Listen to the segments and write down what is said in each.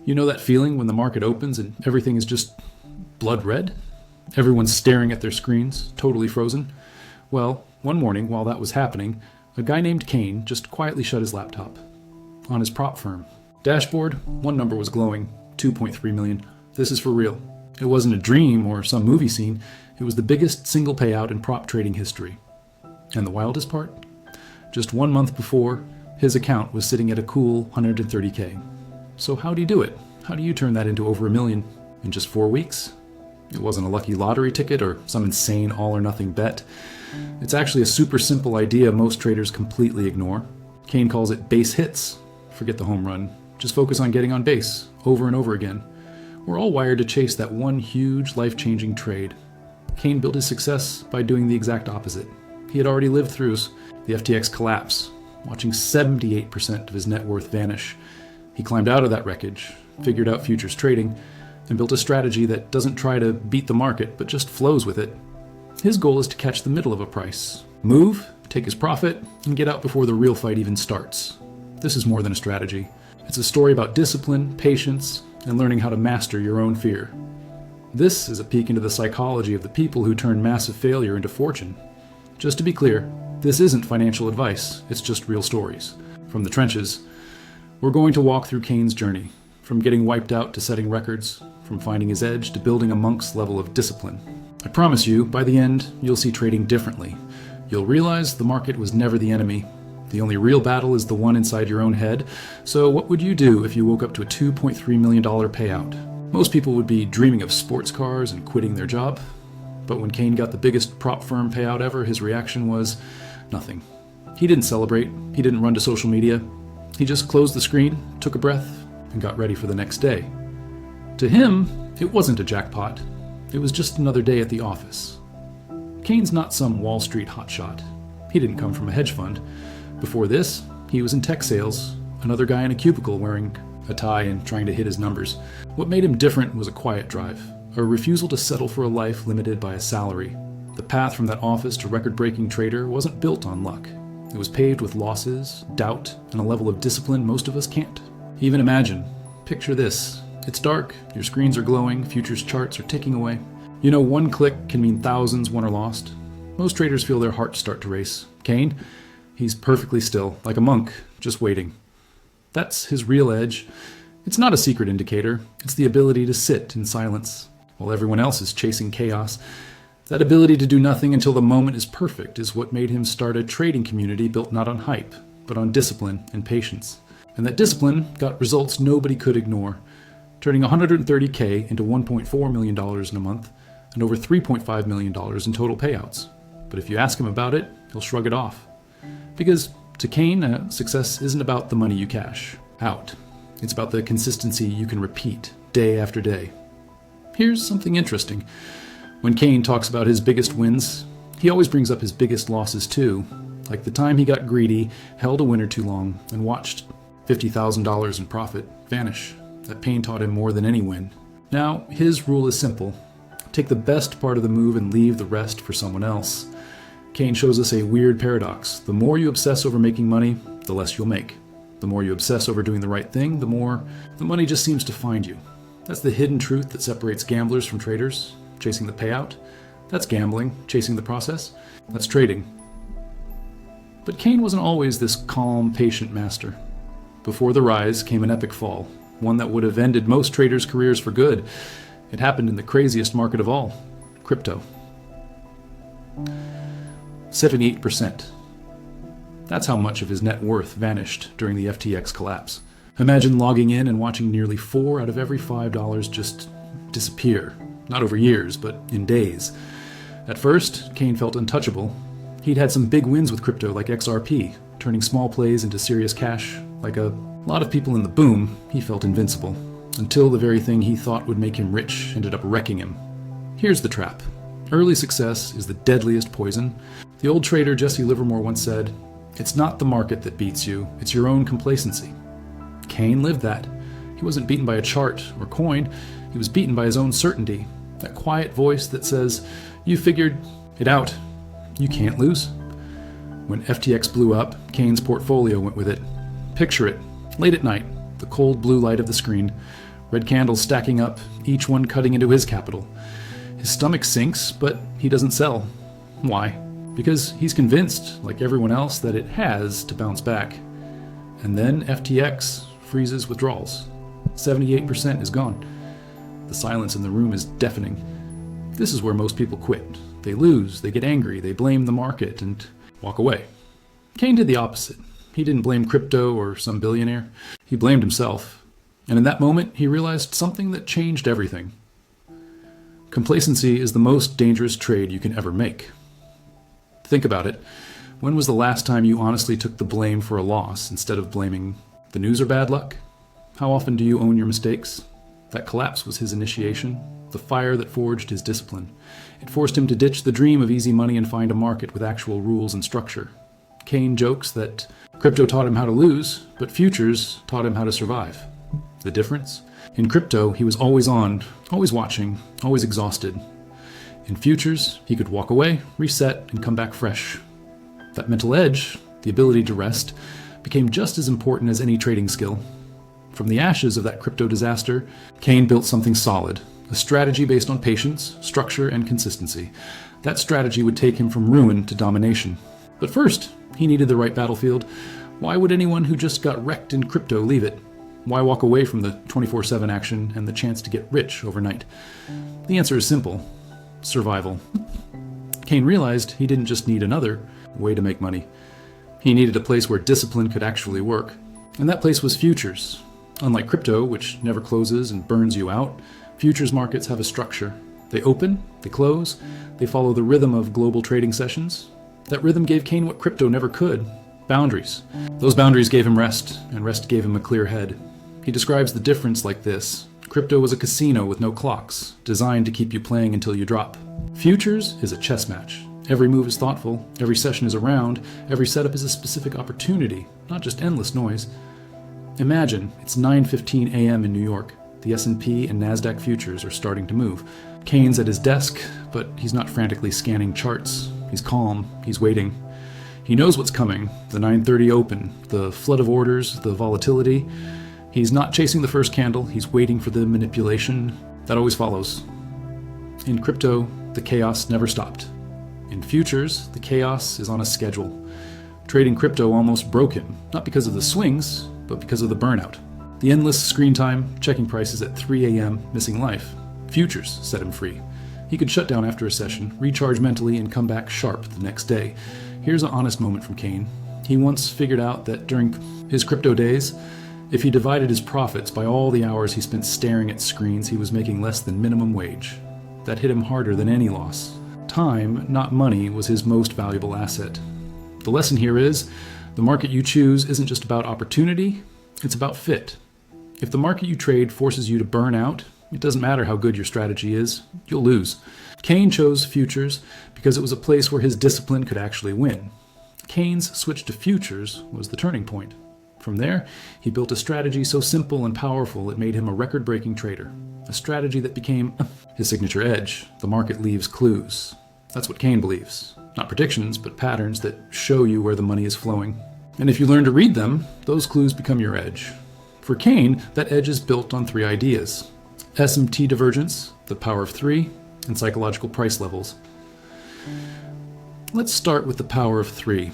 You know that feeling when the market opens and everything is just blood red? Everyone's staring at their screens, totally frozen. Well, one morning while that was happening, a guy named Kane just quietly shut his laptop. On his prop firm. Dashboard, one number was glowing, 2.3 million. This is for real. It wasn't a dream or some movie scene. It was the biggest single payout in prop trading history. And the wildest part? Just 1 month before, his account was sitting at a cool 130K. So how'd he do it? How do you turn that into over $1 million in just 4 weeks? It wasn't a lucky lottery ticket or some insane all-or-nothing bet. It's actually a super simple idea most traders completely ignore. Kane calls it base hits. Forget the home run. Just focus on getting on base, over and over again. We're all wired to chase that one huge, life-changing trade. Kane built his success by doing the exact opposite. He had already lived through the FTX collapse, watching 78% of his net worth vanish. He climbed out of that wreckage, figured out futures trading, and built a strategy that doesn't try to beat the market, but just flows with it. His goal is to catch the middle of a price, move, take his profit, and get out before the real fight even starts. This is more than a strategy. It's a story about discipline, patience, and learning how to master your own fear. This is a peek into the psychology of the people who turn massive failure into fortune. Just to be clear, this isn't financial advice, it's just real stories. From the trenches, we're going to walk through Kane's journey, from getting wiped out to setting records, from finding his edge to building a monk's level of discipline. I promise you, by the end, you'll see trading differently. You'll realize the market was never the enemy. The only real battle is the one inside your own head. So what would you do if you woke up to a $2.3 million payout? Most people would be dreaming of sports cars and quitting their job. But when Kane got the biggest prop firm payout ever, his reaction was nothing. He didn't celebrate. He didn't run to social media. He just closed the screen, took a breath, and got ready for the next day. To him, it wasn't a jackpot. It was just another day at the office. Kane's not some Wall Street hotshot. He didn't come from a hedge fund. Before this, he was in tech sales, another guy in a cubicle wearing a tie and trying to hit his numbers. What made him different was a quiet drive, a refusal to settle for a life limited by a salary. The path from that office to record-breaking trader wasn't built on luck. It was paved with losses, doubt, and a level of discipline most of us can't even imagine. Picture this. It's dark, your screens are glowing, futures charts are ticking away. You know, one click can mean thousands won or lost. Most traders feel their hearts start to race. Kane, he's perfectly still, like a monk, just waiting. That's his real edge. It's not a secret indicator. It's the ability to sit in silence while everyone else is chasing chaos. That ability to do nothing until the moment is perfect is what made him start a trading community built not on hype, but on discipline and patience. And that discipline got results nobody could ignore, turning 130K into $1.4 million in a month and over $3.5 million in total payouts. But if you ask him about it, he'll shrug it off. Because to Kane, success isn't about the money you cash out. It's about the consistency you can repeat day after day. Here's something interesting. When Kane talks about his biggest wins, he always brings up his biggest losses too, like the time he got greedy, held a winner too long, and watched $50,000 in profit vanish. That pain taught him more than any win. Now, his rule is simple. Take the best part of the move and leave the rest for someone else. Kane shows us a weird paradox. The more you obsess over making money, the less you'll make. The more you obsess over doing the right thing, the more the money just seems to find you. That's the hidden truth that separates gamblers from traders. Chasing the payout, that's gambling. Chasing the process, that's trading. But Kane wasn't always this calm, patient master. Before the rise came an epic fall, one that would have ended most traders' careers for good. It happened in the craziest market of all, crypto. 78%. That's how much of his net worth vanished during the FTX collapse. Imagine logging in and watching nearly 4 out of every $5 just disappear. Not over years, but in days. At first, Kane felt untouchable. He'd had some big wins with crypto like XRP, turning small plays into serious cash. Like a lot of people in the boom, he felt invincible. Until the very thing he thought would make him rich ended up wrecking him. Here's the trap. Early success is the deadliest poison. The old trader Jesse Livermore once said, "It's not the market that beats you, it's your own complacency." Kane lived that. He wasn't beaten by a chart or coin, he was beaten by his own certainty. That quiet voice that says, "You figured it out. You can't lose." When FTX blew up, Kane's portfolio went with it. Picture it, late at night, the cold blue light of the screen, Red candles stacking up, each one cutting into his capital. His stomach sinks, but he doesn't sell. Why? Because he's convinced, like everyone else, that it has to bounce back. And then FTX freezes withdrawals. 78% is gone. The silence in the room is deafening. This is where most people quit. They lose, they get angry, they blame the market, and walk away. Kane did the opposite. He didn't blame crypto or some billionaire. He blamed himself. And in that moment, he realized something that changed everything. Complacency is the most dangerous trade you can ever make. Think about it. When was the last time you honestly took the blame for a loss instead of blaming the news or bad luck? How often do you own your mistakes? That collapse was his initiation, the fire that forged his discipline. It forced him to ditch the dream of easy money and find a market with actual rules and structure. Kane jokes that crypto taught him how to lose, but futures taught him how to survive. The difference? In crypto, he was always on, always watching, always exhausted. In futures, he could walk away, reset, and come back fresh. That mental edge, the ability to rest, became just as important as any trading skill. From the ashes of that crypto disaster, Kane built something solid, a strategy based on patience, structure, and consistency. That strategy would take him from ruin to domination. But first, he needed the right battlefield. Why would anyone who just got wrecked in crypto leave it? Why walk away from the 24/7 action and the chance to get rich overnight? The answer is simple: survival. Kane realized he didn't just need another way to make money. He needed a place where discipline could actually work. And that place was futures. Unlike crypto, which never closes and burns you out, futures markets have a structure. They open, they close, they follow the rhythm of global trading sessions. That rhythm gave Kane what crypto never could: boundaries. Those boundaries gave him rest, and rest gave him a clear head. He describes the difference like this: crypto was a casino with no clocks, designed to keep you playing until you drop. Futures is a chess match. Every move is thoughtful, every session is a round, every setup is a specific opportunity, not just endless noise. Imagine it's 9:15 a.m. in New York. The S&P and NASDAQ futures are starting to move. Kane's at his desk, but he's not frantically scanning charts. He's calm, he's waiting. He knows what's coming: the 9:30 open, the flood of orders, the volatility. He's not chasing the first candle, he's waiting for the manipulation that always follows. In crypto, the chaos never stopped. In futures, the chaos is on a schedule. Trading crypto almost broke him, not because of the swings, but because of the burnout. The endless screen time, checking prices at 3 a.m., missing life. Futures set him free. He could shut down after a session, recharge mentally, and come back sharp the next day. Here's an honest moment from Kane. He once figured out that during his crypto days, if he divided his profits by all the hours he spent staring at screens, he was making less than minimum wage. That hit him harder than any loss. Time, not money, was his most valuable asset. The lesson here is, the market you choose isn't just about opportunity, it's about fit. If the market you trade forces you to burn out, it doesn't matter how good your strategy is, you'll lose. Kane chose futures because it was a place where his discipline could actually win. Kane's switch to futures was the turning point. From there, he built a strategy so simple and powerful it made him a record-breaking trader. A strategy that became his signature edge. The market leaves clues. That's what Kane believes. Not predictions, but patterns that show you where the money is flowing. And if you learn to read them, those clues become your edge. For Kane, that edge is built on 3 ideas: SMT divergence, the power of 3, and psychological price levels. Let's start with the power of 3.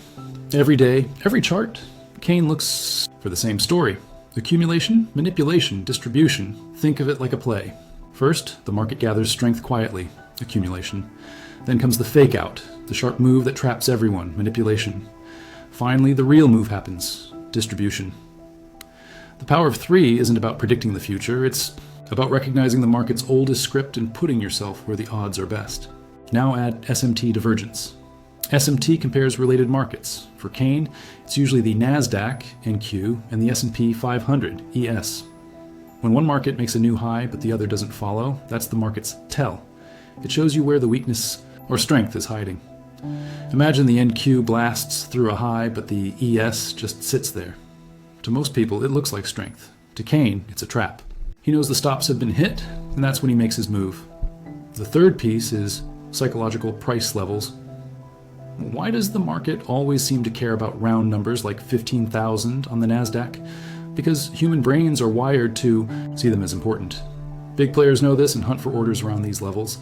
Every day, every chart, Kane looks for the same story: accumulation, manipulation, distribution. Think of it like a play. First, the market gathers strength quietly, accumulation. Then comes the fake out, the sharp move that traps everyone, manipulation. Finally, the real move happens, distribution. The power of 3 isn't about predicting the future, it's about recognizing the market's oldest script and putting yourself where the odds are best. Now add SMT divergence. SMT compares related markets. For Kane, it's usually the NASDAQ, NQ, and the S&P 500, ES. When one market makes a new high but the other doesn't follow, that's the market's tell. It shows you where the weakness or strength is hiding. Imagine the NQ blasts through a high but the ES just sits there. To most people, it looks like strength. To Kane, it's a trap. He knows the stops have been hit, and that's when he makes his move. The third piece is psychological price levels. Why does the market always seem to care about round numbers like 15,000 on the NASDAQ? because human brains are wired to see them as important. Big players know this and hunt for orders around these levels.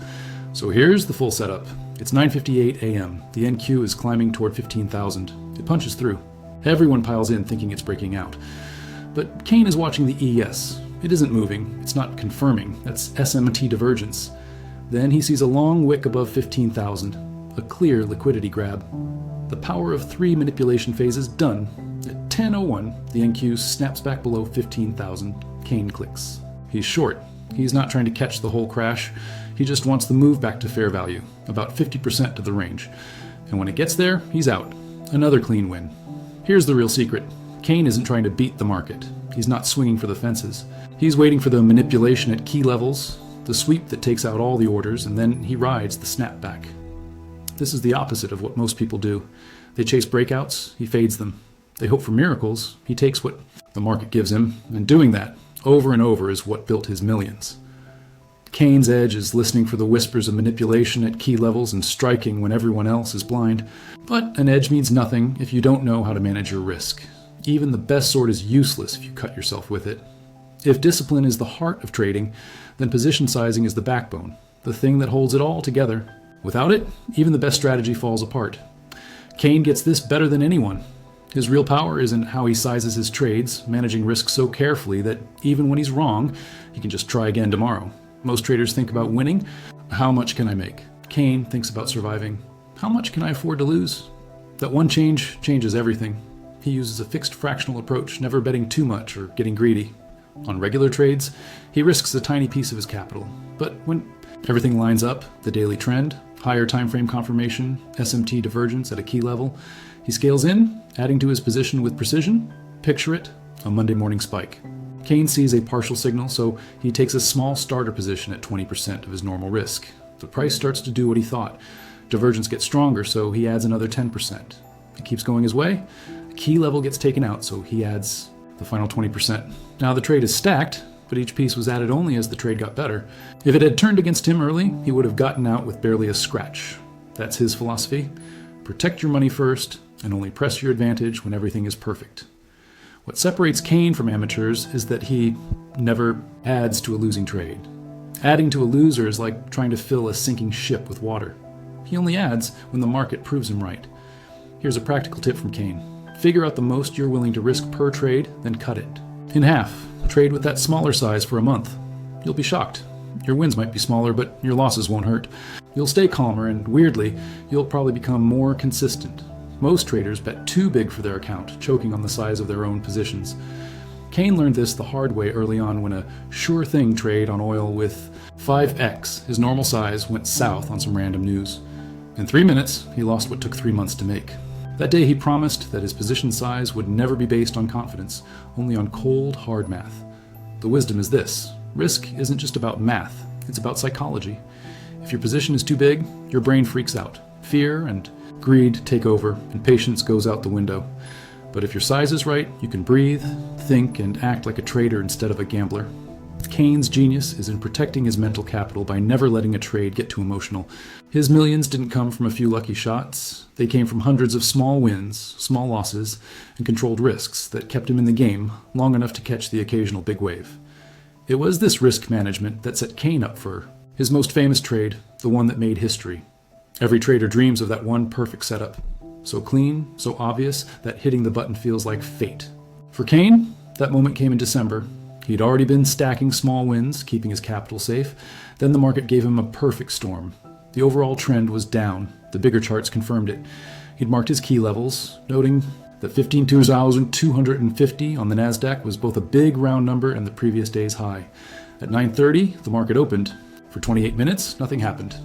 So here's the full setup. It's 9:58 a.m. The NQ is climbing toward 15,000. It punches through. Everyone piles in thinking it's breaking out. But Kane is watching the ES. It isn't moving. It's not confirming. That's SMT divergence. Then he sees a long wick above 15,000. A clear liquidity grab. The power of 3 manipulation phases done. At 10:01, the NQ snaps back below 15,000. Kane clicks. He's short. He's not trying to catch the whole crash. He just wants the move back to fair value, about 50% of the range. And when it gets there, he's out. Another clean win. Here's the real secret. Kane isn't trying to beat the market. He's not swinging for the fences. He's waiting for the manipulation at key levels, the sweep that takes out all the orders, and then he rides the snapback. This is the opposite of what most people do. They chase breakouts, he fades them. They hope for miracles, he takes what the market gives him, and doing that over and over is what built his millions. Kane's edge is listening for the whispers of manipulation at key levels and striking when everyone else is blind. But an edge means nothing if you don't know how to manage your risk. Even the best sword is useless if you cut yourself with it. If discipline is the heart of trading, then position sizing is the backbone, the thing that holds it all together. Without it, even the best strategy falls apart. Kane gets this better than anyone. His real power is in how he sizes his trades, managing risk so carefully that even when he's wrong, he can just try again tomorrow. Most traders think about winning. How much can I make? Kane thinks about surviving. How much can I afford to lose? That one change changes everything. He uses a fixed fractional approach, never betting too much or getting greedy. On regular trades, he risks a tiny piece of his capital. But when everything lines up, the daily trend, higher time frame confirmation, SMT divergence at a key level, he scales in, adding to his position with precision. Picture it, a Monday morning spike. Kane sees a partial signal, so he takes a small starter position at 20% of his normal risk. The price starts to do what he thought. Divergence gets stronger, so he adds another 10%. It keeps going his way. A key level gets taken out, so he adds the final 20%. Now the trade is stacked, but each piece was added only as the trade got better. If it had turned against him early, he would have gotten out with barely a scratch. That's his philosophy. Protect your money first, and only press your advantage when everything is perfect. What separates Kane from amateurs is that he never adds to a losing trade. Adding to a loser is like trying to fill a sinking ship with water. He only adds when the market proves him right. Here's a practical tip from Kane. Figure out the most you're willing to risk per trade, then cut it. In half. Trade with that smaller size for a month. You'll be shocked. Your wins might be smaller, but your losses won't hurt. You'll stay calmer, and weirdly, you'll probably become more consistent. Most traders bet too big for their account, choking on the size of their own positions. Kane learned this the hard way early on when a sure thing trade on oil with 5x, his normal size, went south on some random news. In 3 minutes, he lost what took 3 months to make. That day he promised that his position size would never be based on confidence, only on cold, hard math. The wisdom is this: risk isn't just about math, it's about psychology. If your position is too big, your brain freaks out. Fear and greed take over, and patience goes out the window. But if your size is right, you can breathe, think, and act like a trader instead of a gambler. Kane's genius is in protecting his mental capital by never letting a trade get too emotional. His millions didn't come from a few lucky shots. They came from hundreds of small wins, small losses, and controlled risks that kept him in the game long enough to catch the occasional big wave. It was this risk management that set Kane up for his most famous trade, the one that made history. Every trader dreams of that one perfect setup. So clean, so obvious, that hitting the button feels like fate. For Kane, that moment came in December. He'd already been stacking small wins, keeping his capital safe. Then the market gave him a perfect storm. The overall trend was down. The bigger charts confirmed it. He'd marked his key levels, noting that 15,250 on the NASDAQ was both a big round number and the previous day's high. At 9:30, the market opened. For 28 minutes, nothing happened.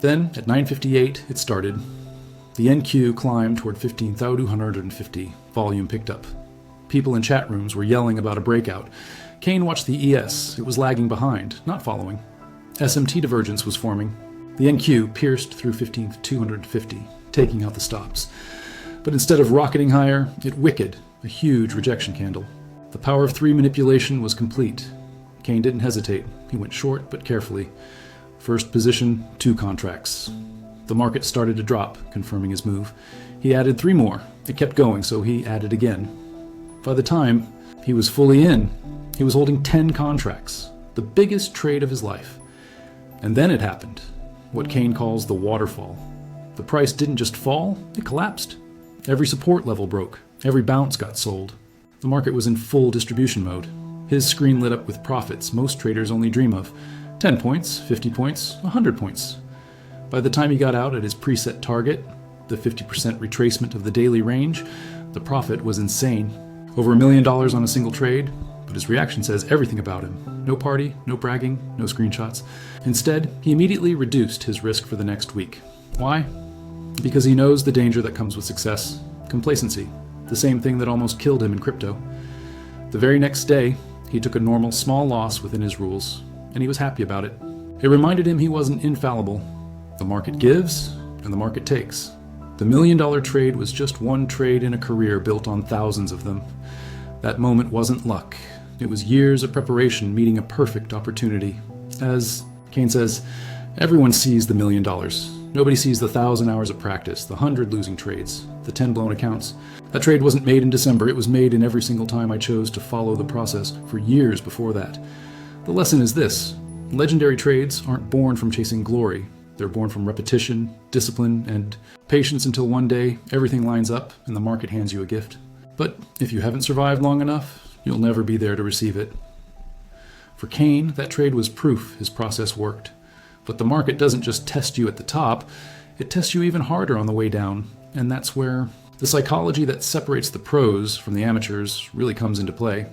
Then, at 9:58, it started. The NQ climbed toward 15,250. Volume picked up. People in chat rooms were yelling about a breakout. Kane watched the ES. It was lagging behind, not following. SMT divergence was forming. The NQ pierced through 15,250, taking out the stops. But instead of rocketing higher, it wicked, a huge rejection candle. The power of 3 manipulation was complete. Kane didn't hesitate. He went short, but carefully. First position, 2 contracts. The market started to drop, confirming his move. He added 3 more. It kept going, so he added again. By the time He was fully in. He was holding 10 contracts, the biggest trade of his life. And then it happened, what Kane calls the waterfall. The price didn't just fall, it collapsed. Every support level broke. Every bounce got sold. The market was in full distribution mode. His screen lit up with profits most traders only dream of. 10 points, 50 points, 100 points. By the time he got out at his preset target, the 50% retracement of the daily range, the profit was insane. Over $1 million on a single trade, but his reaction says everything about him. No party, no bragging, no screenshots. Instead, he immediately reduced his risk for the next week. Why? Because he knows the danger that comes with success. Complacency. The same thing that almost killed him in crypto. The very next day, he took a normal small loss within his rules, and he was happy about it. It reminded him he wasn't infallible. The market gives, and the market takes. The $1 million trade was just one trade in a career built on thousands of them. That moment wasn't luck. It was years of preparation meeting a perfect opportunity. As Kane says, everyone sees the $1 million. Nobody sees the 1,000 hours of practice, the 100 losing trades, the 10 blown accounts. That trade wasn't made in December. It was made in every single time I chose to follow the process for years before that. The lesson is this. Legendary trades aren't born from chasing glory. They're born from repetition, discipline, and patience until one day everything lines up and the market hands you a gift. But if you haven't survived long enough, you'll never be there to receive it. For Kane, that trade was proof his process worked. But the market doesn't just test you at the top, it tests you even harder on the way down. And that's where the psychology that separates the pros from the amateurs really comes into play.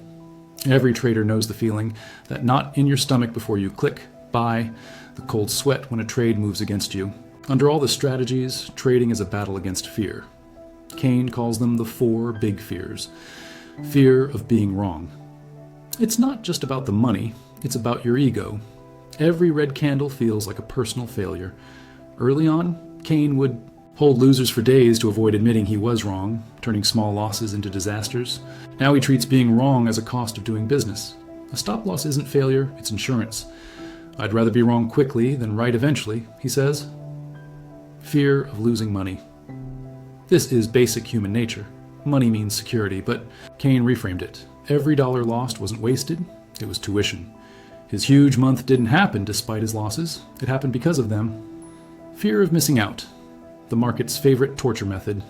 Every trader knows the feeling, that knot in your stomach before you click, buy, the cold sweat when a trade moves against you. Under all the strategies, trading is a battle against fear. Kane calls them the 4 big fears. Fear of being wrong. It's not just about the money, it's about your ego. Every red candle feels like a personal failure. Early on, Kane would hold losers for days to avoid admitting he was wrong, turning small losses into disasters. Now he treats being wrong as a cost of doing business. A stop loss isn't failure, it's insurance. I'd rather be wrong quickly than right eventually, he says. Fear of losing money. This is basic human nature. Money means security, but Kane reframed it. Every dollar lost wasn't wasted, it was tuition. His huge month didn't happen despite his losses. It happened because of them. Fear of missing out. The market's favorite torture method.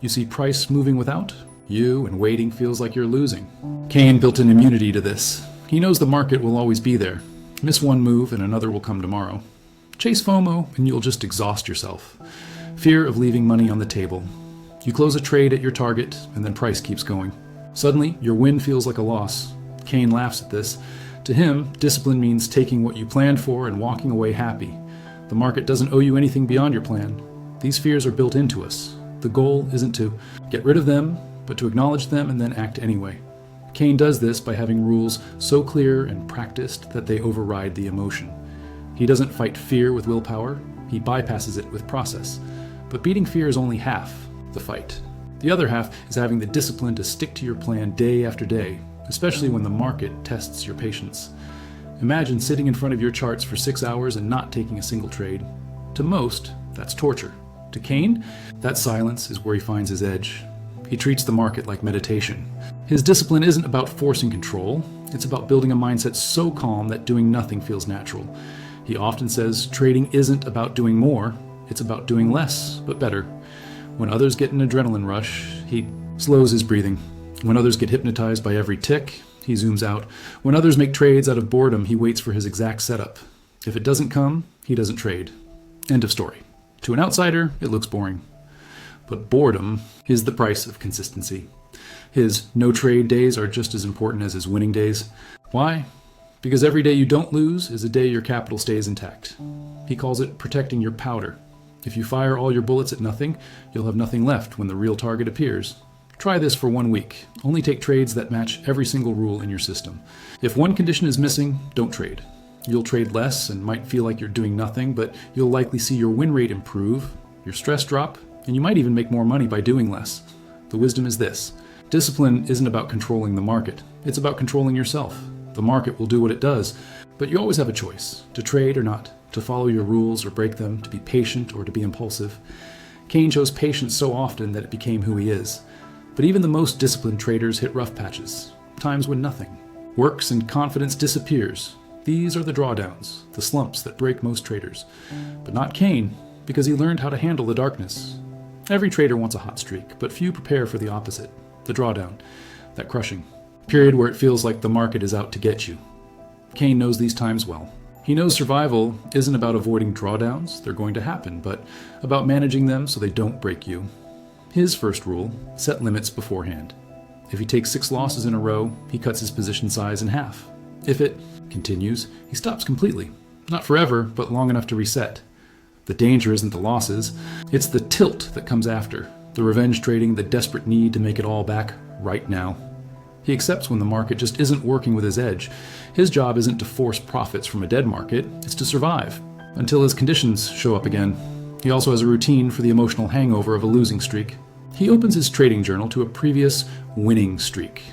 You see price moving without you, and waiting feels like you're losing. Kane built an immunity to this. He knows the market will always be there. Miss one move and another will come tomorrow. Chase FOMO and you'll just exhaust yourself. Fear of leaving money on the table. You close a trade at your target and then price keeps going. Suddenly, your win feels like a loss. Kane laughs at this. To him, discipline means taking what you planned for and walking away happy. The market doesn't owe you anything beyond your plan. These fears are built into us. The goal isn't to get rid of them, but to acknowledge them and then act anyway. Kane does this by having rules so clear and practiced that they override the emotion. He doesn't fight fear with willpower, he bypasses it with process. But beating fear is only half the fight. The other half is having the discipline to stick to your plan day after day, especially when the market tests your patience. Imagine sitting in front of your charts for 6 hours and not taking a single trade. To most, that's torture. To Kane, that silence is where he finds his edge. He treats the market like meditation. His discipline isn't about forcing control, it's about building a mindset so calm that doing nothing feels natural. He often says trading isn't about doing more, it's about doing less, but better. When others get an adrenaline rush, he slows his breathing. When others get hypnotized by every tick, he zooms out. When others make trades out of boredom, he waits for his exact setup. If it doesn't come, he doesn't trade. End of story. To an outsider, it looks boring. But boredom is the price of consistency. His no-trade days are just as important as his winning days. Why? Because every day you don't lose is a day your capital stays intact. He calls it protecting your powder. If you fire all your bullets at nothing, you'll have nothing left when the real target appears. Try this for 1 week. Only take trades that match every single rule in your system. If one condition is missing, don't trade. You'll trade less and might feel like you're doing nothing, but you'll likely see your win rate improve, your stress drop, and you might even make more money by doing less. The wisdom is this. Discipline isn't about controlling the market. It's about controlling yourself. The market will do what it does, but you always have a choice, to trade or not, to follow your rules or break them, to be patient or to be impulsive. Kane chose patience so often that it became who he is. But even the most disciplined traders hit rough patches. times when nothing works and confidence disappears. These are the drawdowns, the slumps that break most traders. But not Kane, because he learned how to handle the darkness. Every trader wants a hot streak, but few prepare for the opposite, the drawdown, that crushing period where it feels like the market is out to get you. Kane knows these times well. He knows survival isn't about avoiding drawdowns, they're going to happen, but about managing them so they don't break you. His first rule, set limits beforehand. If he takes 6 losses in a row, he cuts his position size in half. If it continues, he stops completely. Not forever, but long enough to reset. The danger isn't the losses, it's the tilt that comes after. The revenge trading, the desperate need to make it all back right now. He accepts when the market just isn't working with his edge. His job isn't to force profits from a dead market, it's to survive, until his conditions show up again. He also has a routine for the emotional hangover of a losing streak. He opens his trading journal to a previous winning streak.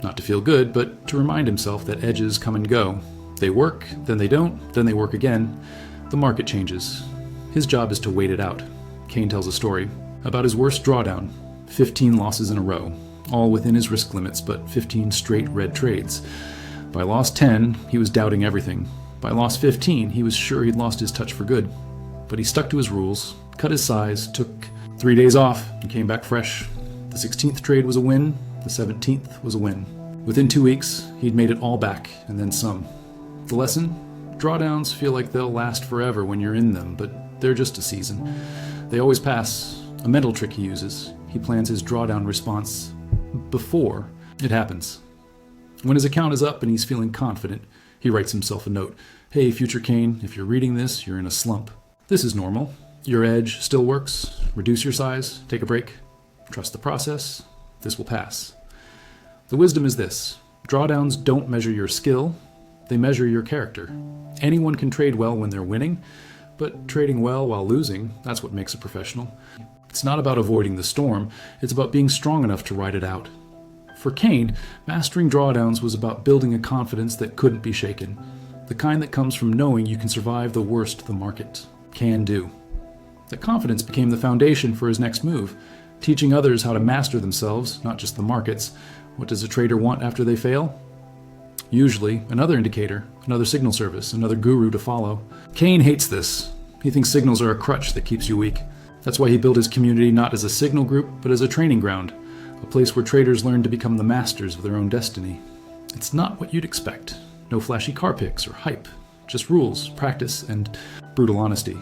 Not to feel good, but to remind himself that edges come and go. They work, then they don't, then they work again. The market changes. His job is to wait it out. Kane tells a story about his worst drawdown, 15 losses in a row, all within his risk limits, but 15 straight red trades. By loss 10, he was doubting everything. By loss 15, he was sure he'd lost his touch for good. But he stuck to his rules, cut his size, took 3 days off, and came back fresh. The 16th trade was a win, the 17th was a win. Within 2 weeks, he'd made it all back, and then some. The lesson? Drawdowns feel like they'll last forever when you're in them, but they're just a season. They always pass. A mental trick he uses. He plans his drawdown response before it happens. When his account is up and he's feeling confident, he writes himself a note. Hey, future Kane, if you're reading this, you're in a slump. This is normal. Your edge still works. Reduce your size. Take a break. Trust the process. This will pass. The wisdom is this. Drawdowns don't measure your skill. They measure your character. Anyone can trade well when they're winning, but trading well while losing, that's what makes a professional. It's not about avoiding the storm, it's about being strong enough to ride it out. For Kane, mastering drawdowns was about building a confidence that couldn't be shaken, the kind that comes from knowing you can survive the worst the market can do. That confidence became the foundation for his next move, teaching others how to master themselves, not just the markets. What does a trader want after they fail? Usually, another indicator, another signal service, another guru to follow. Kane hates this. He thinks signals are a crutch that keeps you weak. That's why he built his community not as a signal group, but as a training ground, a place where traders learn to become the masters of their own destiny. It's not what you'd expect. No flashy car pics or hype, just rules, practice, and brutal honesty.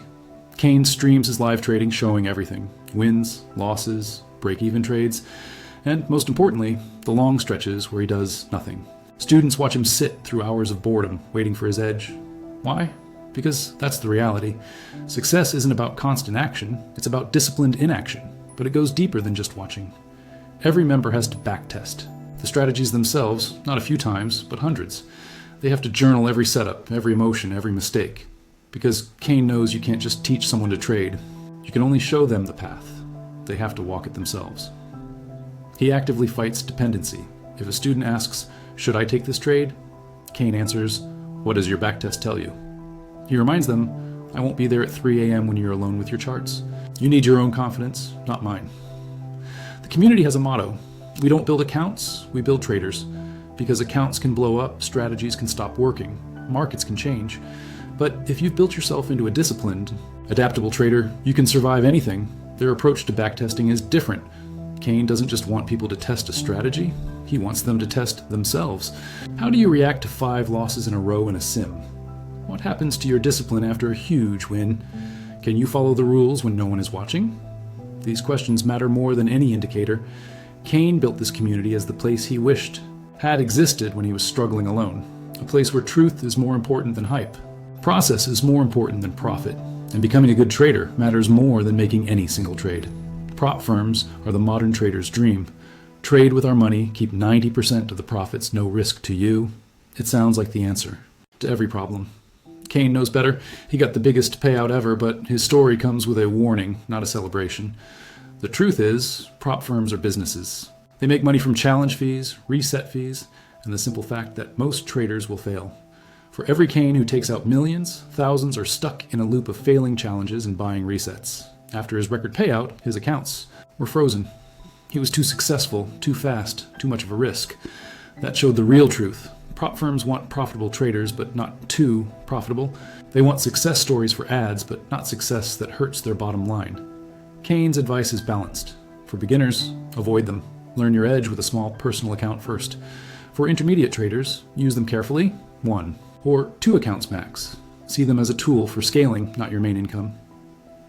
Kane streams his live trading showing everything. Wins, losses, break-even trades, and most importantly, the long stretches where he does nothing. Students watch him sit through hours of boredom, waiting for his edge. Why? Because that's the reality. Success isn't about constant action, it's about disciplined inaction, but it goes deeper than just watching. Every member has to backtest. The strategies themselves, not a few times, but hundreds. They have to journal every setup, every emotion, every mistake. Because Kane knows you can't just teach someone to trade. You can only show them the path. They have to walk it themselves. He actively fights dependency. If a student asks, "Should I take this trade?" Kane answers, "What does your backtest tell you?" He reminds them, "I won't be there at 3 a.m. when you're alone with your charts. You need your own confidence, not mine." The community has a motto. We don't build accounts, we build traders. Because accounts can blow up, strategies can stop working, markets can change. But if you've built yourself into a disciplined, adaptable trader, you can survive anything. Their approach to backtesting is different. Kane doesn't just want people to test a strategy, he wants them to test themselves. How do you react to 5 losses in a row in a sim? What happens to your discipline after a huge win? Can you follow the rules when no one is watching? These questions matter more than any indicator. Kane built this community as the place he wished had existed when he was struggling alone. A place where truth is more important than hype. Process is more important than profit. And becoming a good trader matters more than making any single trade. Prop firms are the modern trader's dream. Trade with our money, keep 90% of the profits, no risk to you. It sounds like the answer to every problem. Kane knows better. He got the biggest payout ever, but his story comes with a warning, not a celebration. The truth is, prop firms are businesses. They make money from challenge fees, reset fees, and the simple fact that most traders will fail. For every Kane who takes out millions, thousands are stuck in a loop of failing challenges and buying resets. After his record payout, his accounts were frozen. He was too successful, too fast, too much of a risk. That showed the real truth. Prop firms want profitable traders, but not too profitable. They want success stories for ads, but not success that hurts their bottom line. Kane's advice is balanced. For beginners, avoid them. Learn your edge with a small personal account first. For intermediate traders, use them carefully, 1 or 2 accounts max. See them as a tool for scaling, not your main income.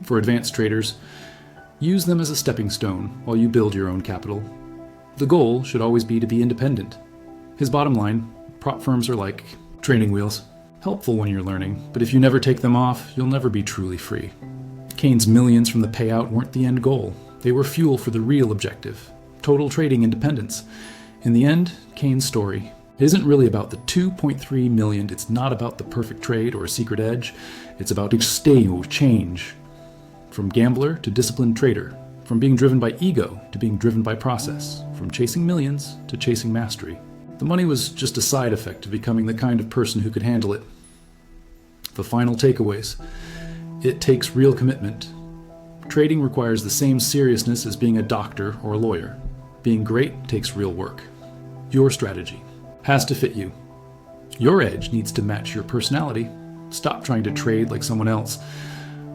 For advanced traders, use them as a stepping stone while you build your own capital. The goal should always be to be independent. His bottom line, prop firms are like training wheels. Helpful when you're learning, but if you never take them off, you'll never be truly free. Kane's millions from the payout weren't the end goal. They were fuel for the real objective, total trading independence. In the end, Kane's story isn't really about the 2.3 million. It's not about the perfect trade or a secret edge. It's about change. From gambler to disciplined trader. From being driven by ego to being driven by process. From chasing millions to chasing mastery. The money was just a side effect of becoming the kind of person who could handle it. The final takeaways. It takes real commitment. Trading requires the same seriousness as being a doctor or a lawyer. Being great takes real work. Your strategy has to fit you. Your edge needs to match your personality. Stop trying to trade like someone else.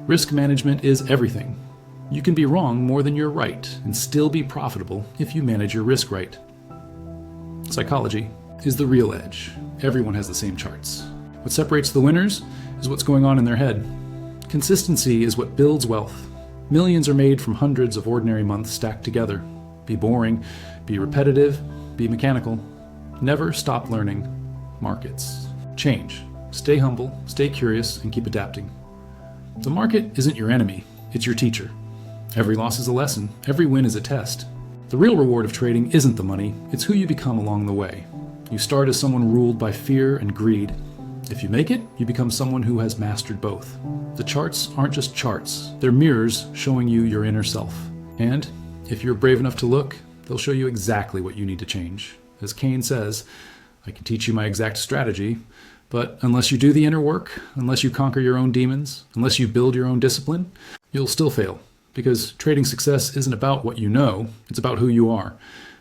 Risk management is everything. You can be wrong more than you're right and still be profitable if you manage your risk right. Psychology is the real edge. Everyone has the same charts. What separates the winners is what's going on in their head. Consistency is what builds wealth. Millions are made from hundreds of ordinary months stacked together. Be boring, be repetitive, be mechanical. Never stop learning markets. Change. Stay humble, stay curious, and keep adapting. The market isn't your enemy, it's your teacher. Every loss is a lesson, every win is a test. The real reward of trading isn't the money, it's who you become along the way. You start as someone ruled by fear and greed. If you make it, you become someone who has mastered both. The charts aren't just charts, they're mirrors showing you your inner self. And if you're brave enough to look, they'll show you exactly what you need to change. As Kane says, I can teach you my exact strategy, but unless you do the inner work, unless you conquer your own demons, unless you build your own discipline, you'll still fail. Because trading success isn't about what you know, it's about who you are.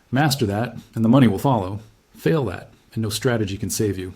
Master that, and the money will follow. Fail that, and no strategy can save you.